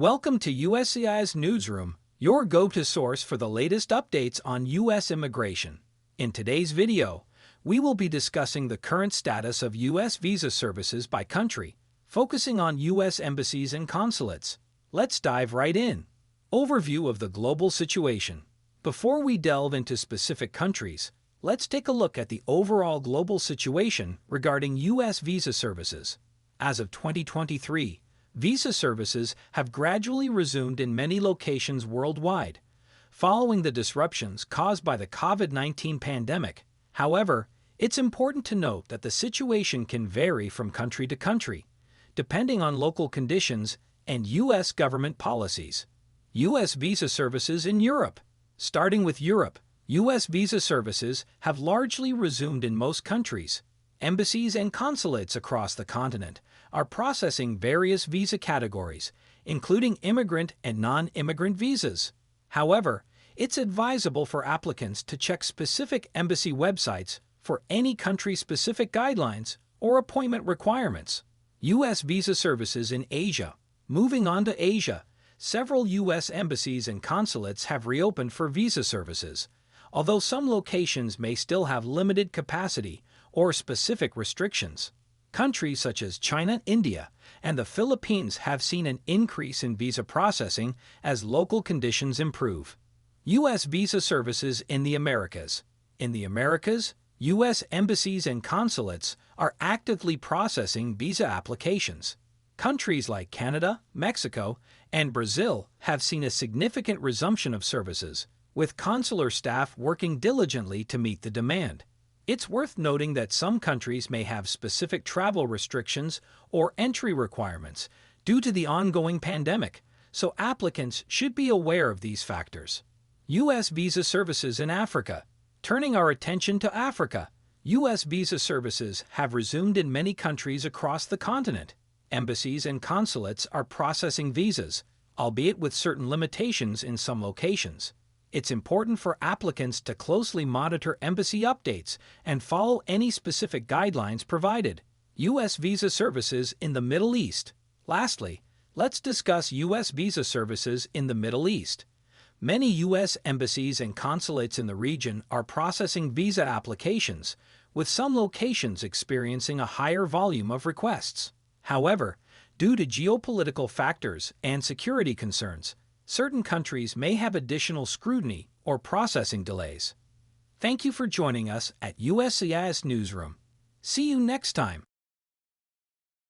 Welcome to USCIS Newsroom, your go-to source for the latest updates on U.S. immigration. In today's video, we will be discussing the current status of U.S. visa services by country, focusing on U.S. embassies and consulates. Let's dive right in. Overview of the global situation. Before we delve into specific countries, let's take a look at the overall global situation regarding U.S. visa services. As of 2023, visa services have gradually resumed in many locations worldwide, following the disruptions caused by the COVID-19 pandemic. However, it's important to note that the situation can vary from country to country, depending on local conditions and U.S. government policies. U.S. visa services in Europe. Starting with Europe, U.S. visa services have largely resumed in most countries. Embassies and consulates across the continent are processing various visa categories, including immigrant and non-immigrant visas. However, it's advisable for applicants to check specific embassy websites for any country-specific guidelines or appointment requirements. U.S. visa services in Asia. Moving on to Asia, several U.S. embassies and consulates have reopened for visa services, although some locations may still have limited capacity or specific restrictions. Countries such as China, India, and the Philippines have seen an increase in visa processing as local conditions improve. U.S. visa services in the Americas. In the Americas, U.S. embassies and consulates are actively processing visa applications. Countries like Canada, Mexico, and Brazil have seen a significant resumption of services, with consular staff working diligently to meet the demand. It's worth noting that some countries may have specific travel restrictions or entry requirements due to the ongoing pandemic, so applicants should be aware of these factors. U.S. visa services in Africa. Turning our attention to Africa, U.S. visa services have resumed in many countries across the continent. Embassies and consulates are processing visas, albeit with certain limitations in some locations. It's important for applicants to closely monitor embassy updates and follow any specific guidelines provided. U.S. visa services in the Middle East. Lastly, let's discuss U.S. visa services in the Middle East. Many U.S. embassies and consulates in the region are processing visa applications, with some locations experiencing a higher volume of requests. However, due to geopolitical factors and security concerns, certain countries may have additional scrutiny or processing delays. Thank you for joining us at USCIS Newsroom. See you next time.